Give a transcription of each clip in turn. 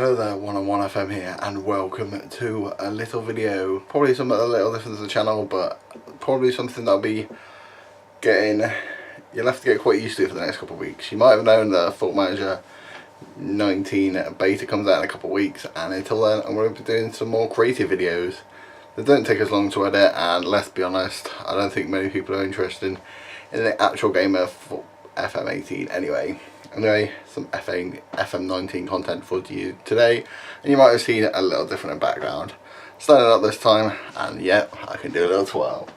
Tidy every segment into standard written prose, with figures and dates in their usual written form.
Hello there, 101 FM here, and welcome to a little video. Probably something a little different to the channel, but probably something that'll be you'll have to get quite used to for the next couple of weeks. You might have known that Football FM19 beta comes out in a couple of weeks, and until then I'm going to be doing some more creative videos that don't take as long to edit, and let's be honest, I don't think many people are interested in the actual game of FM18 anyway. Anyway, some FM19 content for you today, and you might have seen it a little different in background. Starting up this time, and yep, I can do a little twirl.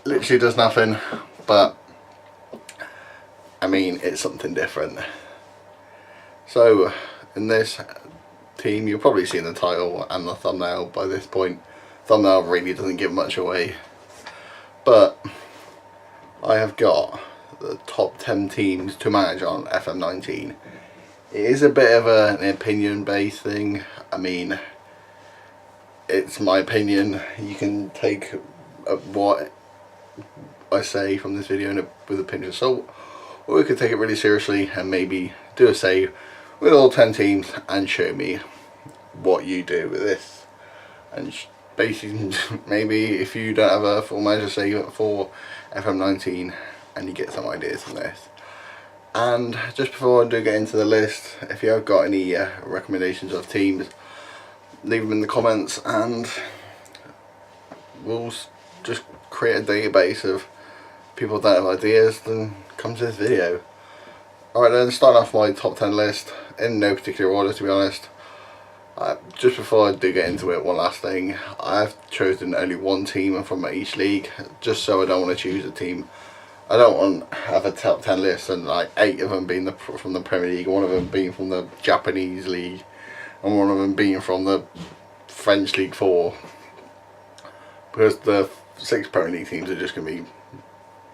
Literally does nothing, but I mean, it's something different. So, in this team, you'll probably see the title and the thumbnail by this point. Thumbnail really doesn't give much away, but I have got the top 10 teams to manage on FM19. It is a bit of an opinion based thing. I mean, it's my opinion. You can take what I say from this video with a pinch of salt, or we could take it really seriously and maybe do a save with all 10 teams and show me what you do with this. And basically, maybe if you don't have a full manager save for FM19, and you get some ideas from this. And just before I do get into the list, if you have got any recommendations of teams, leave them in the comments, and we'll just create a database of people that have ideas, then come to this video. Alright then, start off my top 10 list in no particular order, to be honest. Just before I do get into it, one last thing. I've chosen only one team from each league, just so I don't want to choose a team. I don't want to have a top 10 list and like 8 of them being from the Premier League, one of them being from the Japanese League, and one of them being from the French League 4. Because the 6 Premier League teams are just going to be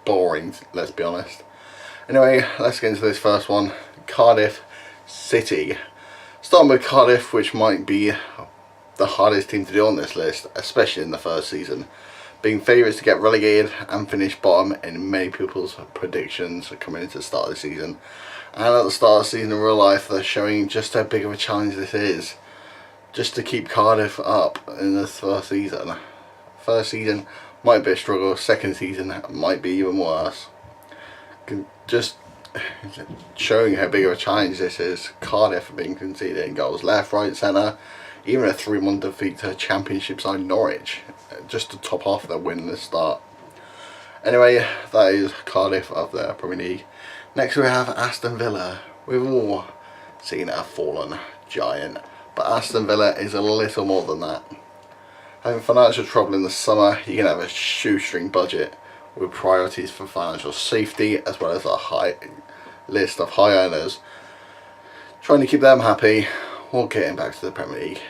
boring, let's be honest. Anyway, let's get into this first one. Cardiff City. Starting with Cardiff, which might be the hardest team to do on this list, especially in the first season, being favourites to get relegated and finish bottom in many people's predictions coming into the start of the season. And at the start of the season in real life, they're showing just how big of a challenge this is, just to keep Cardiff up in this first season. First season might be a struggle, second season might be even worse. Just showing how big of a challenge this is. Cardiff have been conceding goals left, right, centre, even a 3-1 defeat to Championship side Norwich, just to top off their winless start. Anyway, that is Cardiff of the Premier League. Next we have Aston Villa. We've all seen a fallen giant, but Aston Villa is a little more than that. Having financial trouble in the summer, you can have a shoestring budget with priorities for financial safety, as well as a high list of high earners, trying to keep them happy while getting back to the Premier League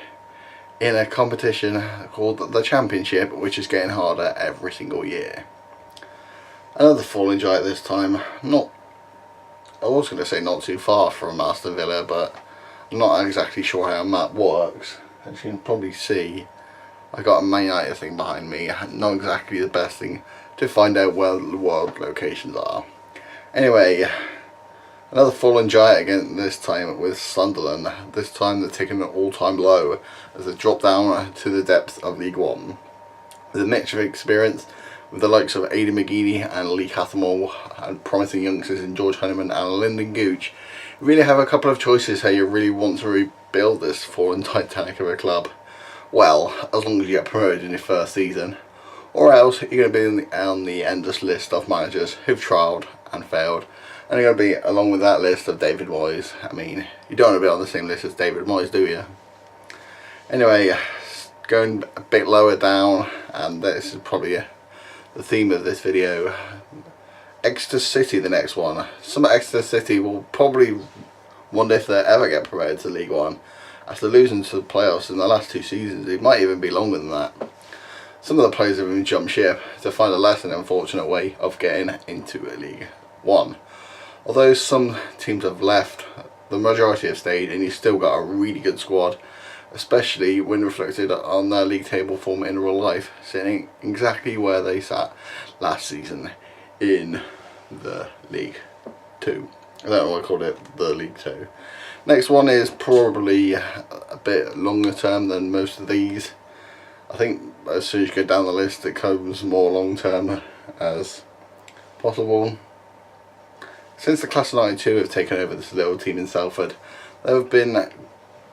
in a competition called the Championship, which is getting harder every single year. Another falling giant this time. I was going to say not too far from Aston Villa, but I'm not exactly sure how a map works. As you can probably see, I got a Man United thing behind me. Not exactly the best thing to find out where the world locations are. Anyway, another fallen giant again, this time with Sunderland. This time they're taking an all-time low as they drop down to the depths of League One. With a mix of experience with the likes of Aidan McGeady and Lee Cattermole, and promising youngsters in George Honeyman and Lyndon Gooch, you really have a couple of choices how you really want to rebuild this fallen Titanic of a club. Well, as long as you get promoted in your first season, or else you're going to be on the endless list of managers who've trialled and failed. And you're going to be along with that list of David Moyes. I mean, you don't want to be on the same list as David Moyes, do you? Anyway, going a bit lower down, and this is probably the theme of this video. Exeter City, the next one. Some Exeter City will probably wonder if they'll ever get promoted to League One. After losing to the playoffs in the last 2 seasons, it might even be longer than that. Some of the players have even jumped ship to find a less than unfortunate way of getting into League One. Although some teams have left, the majority have stayed, and you've still got a really good squad, especially when reflected on their league table form in real life, sitting exactly where they sat last season in the League 2. I don't know why I called it the League 2. Next one is probably a bit longer term than most of these. I think as soon as you go down the list it comes more long term as possible. Since the class of 92 have taken over this little team in Salford, they have been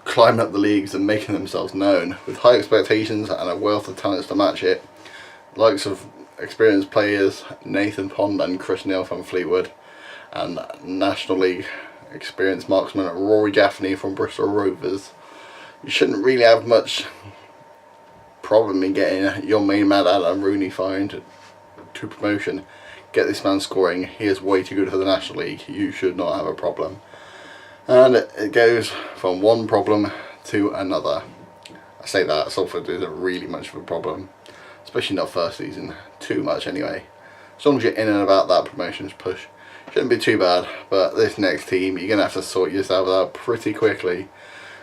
climbing up the leagues and making themselves known with high expectations and a wealth of talents to match it. Likes of experienced players Nathan Pond and Chris Neal from Fleetwood, and National League experienced marksman Rory Gaffney from Bristol Rovers. You shouldn't really have much problem in getting your main man Alan Rooney fined to promotion. Get this man scoring. He is way too good for the National League. You should not have a problem. And it goes from one problem to another. I say that Salford isn't really much of a problem, especially not first season. Too much anyway. As long as you're in and about that promotions push, shouldn't be too bad. But this next team, you're gonna have to sort yourself out pretty quickly.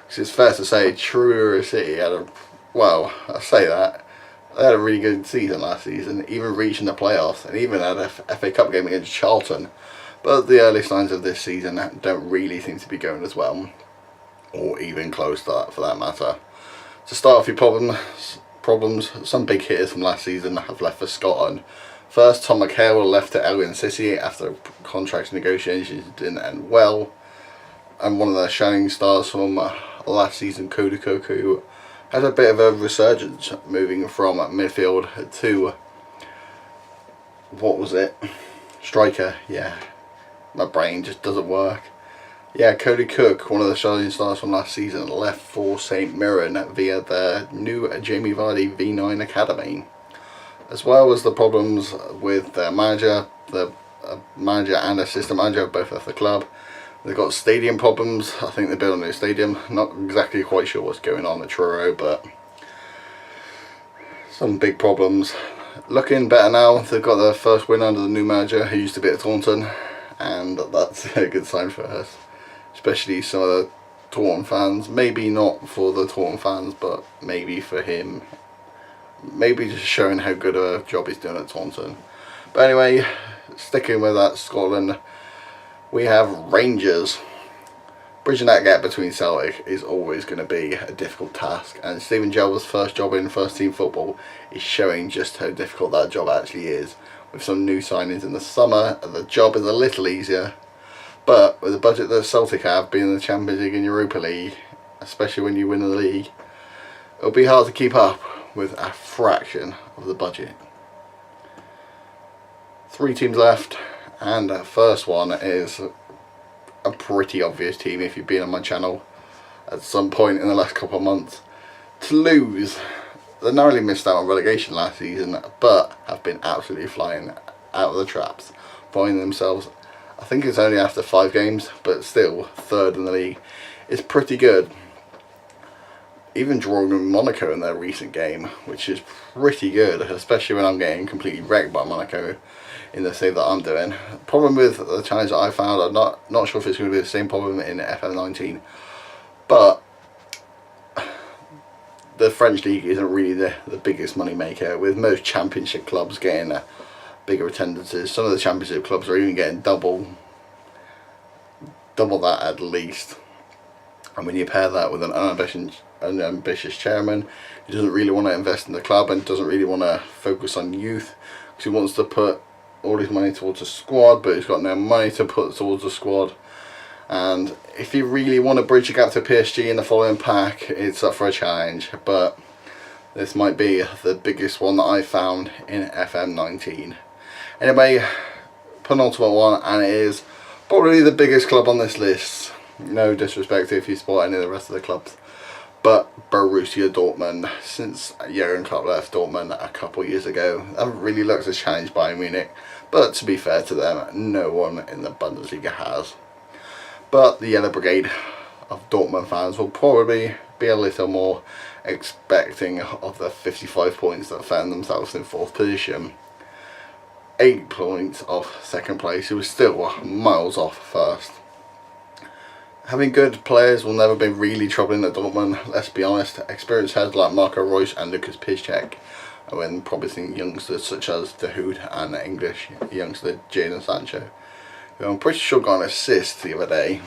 Because it's fair to say, Truro City had a, well, I say that, they had a really good season last season, even reaching the playoffs, and even had a FA Cup game against Charlton. But the early signs of this season don't really seem to be going as well, or even close to that for that matter. To start off your problems, some big hitters from last season have left for Scotland. First, Tom McHale left to Elgin City after contract negotiations didn't end well. And one of the shining stars from last season, Cody Cook, who had a bit of a resurgence moving from midfield to, what was it? Striker, yeah. My brain just doesn't work. Yeah, Cody Cook, one of the shining stars from last season, left for St Mirren via their new Jamie Vardy V9 Academy. As well as the problems with their manager, the manager and assistant manager both at the club. They've got stadium problems. I think they're building a new stadium. Not exactly quite sure what's going on at Truro, but some big problems. Looking better now. They've got their first win under the new manager who used to be at Taunton, and that's a good sign for us. Especially some of the Taunton fans. Maybe not for the Taunton fans, but maybe for him. Maybe just showing how good a job he's doing at Taunton. But anyway, sticking with that Scotland, we have Rangers. Bridging that gap between Celtic is always going to be a difficult task, and Stephen Gelber's first job in first team football is showing just how difficult that job actually is. With some new signings in the summer, the job is a little easier, but with the budget that Celtic have, being in the Champions League and Europa League, especially when you win the league, it'll be hard to keep up with a fraction of the budget. 3 teams left, and the first one is a pretty obvious team if you've been on my channel at some point in the last couple of months. Toulouse, they narrowly missed out on relegation last season, but have been absolutely flying out of the traps, finding themselves, I think it's only after 5 games, but still 3rd in the league. It's pretty good. Even drawing with Monaco in their recent game, which is pretty good, especially when I'm getting completely wrecked by Monaco in the save that I'm doing. Problem with the challenge that I found, I'm not sure if it's going to be the same problem in FM19, but the French league isn't really the biggest money maker, with most championship clubs getting bigger attendances. Some of the championship clubs are even getting double that at least. And when you pair that with an unambitious chairman who doesn't really want to invest in the club and doesn't really want to focus on youth, because he wants to put all his money towards a squad, but he's got no money to put towards a squad. And if you really want to bridge the gap to PSG in the following pack, it's up for a challenge. But this might be the biggest one that I found in FM19. Anyway, penultimate one, and it is probably the biggest club on this list. No disrespect if you support any of the rest of the clubs, but Borussia Dortmund. Since Jurgen Klopp left Dortmund a couple of years ago, they haven't really looked to challenge Bayern Munich, but to be fair to them, no one in the Bundesliga has. But the Yellow Brigade of Dortmund fans will probably be a little more expecting of the 55 points that found themselves in 4th position. 8 points off 2nd place, who was still miles off 1st. Having good players will never be really troubling at Dortmund, let's be honest. Experienced heads like Marco Reus and Lucas Piszczek, when promising youngsters such as De Hood and English youngster Jadon Sancho. who I'm pretty sure got an assist the other day.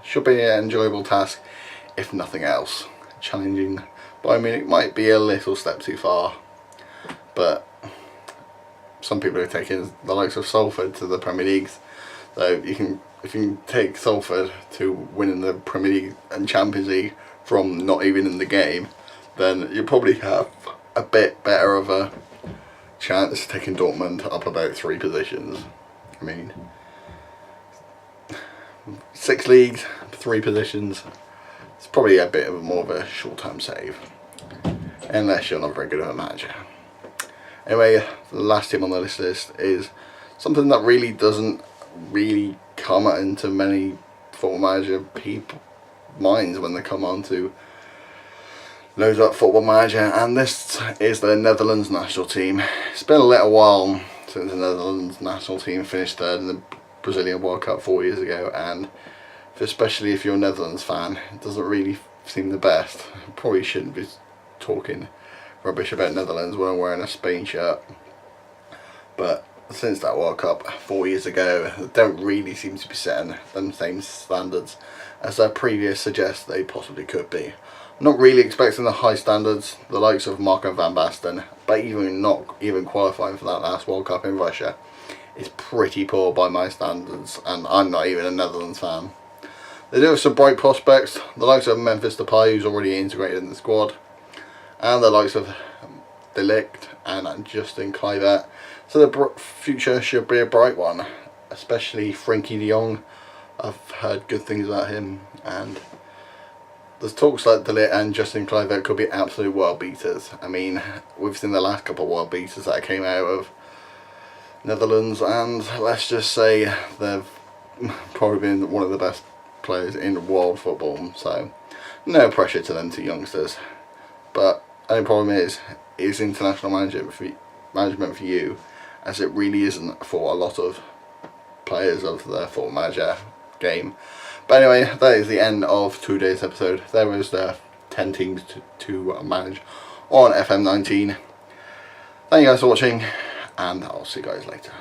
Should be an enjoyable task, if nothing else. Challenging Bayern Munich might be a little step too far, but some people are taking the likes of Salford to the Premier League, so if you can take Salford to winning the Premier League and Champions League from not even in the game, then you probably have a bit better of a chance taking Dortmund up about 3 positions. I mean, 6 leagues, 3 positions, it's probably a bit of more of a short-term save, unless you're not very good of a manager. Anyway, the last team on the list is something that really doesn't really come into many football manager people minds when they come on to load up Football Manager, and this is the Netherlands national team. It's been a little while since the Netherlands national team finished third in the Brazilian World Cup 4 years ago, and especially if you're a Netherlands fan, it doesn't really seem the best. Probably shouldn't be talking rubbish about Netherlands when I'm wearing a Spain shirt, but since that World Cup 4 years ago, they don't really seem to be setting them same standards as their previous suggest they possibly could be. I'm not really expecting the high standards, the likes of Marco van Basten, but not even qualifying for that last World Cup in Russia is pretty poor by my standards, and I'm not even a Netherlands fan. They do have some bright prospects, the likes of Memphis Depay, who's already integrated in the squad, and the likes of De Ligt and Justin Kluivert. So the future should be a bright one, especially Frenkie de Jong. I've heard good things about him, and there's talks like De Ligt and Justin Kluivert could be absolute world beaters. I mean, we've seen the last couple of world beaters that came out of Netherlands, and let's just say they've probably been one of the best players in world football, so no pressure to them two youngsters. But the only problem is international management for you, as it really isn't for a lot of players of the Football Manager game. But anyway, that is the end of today's episode. There was the 10 teams to manage on FM19. Thank you guys for watching, and I'll see you guys later.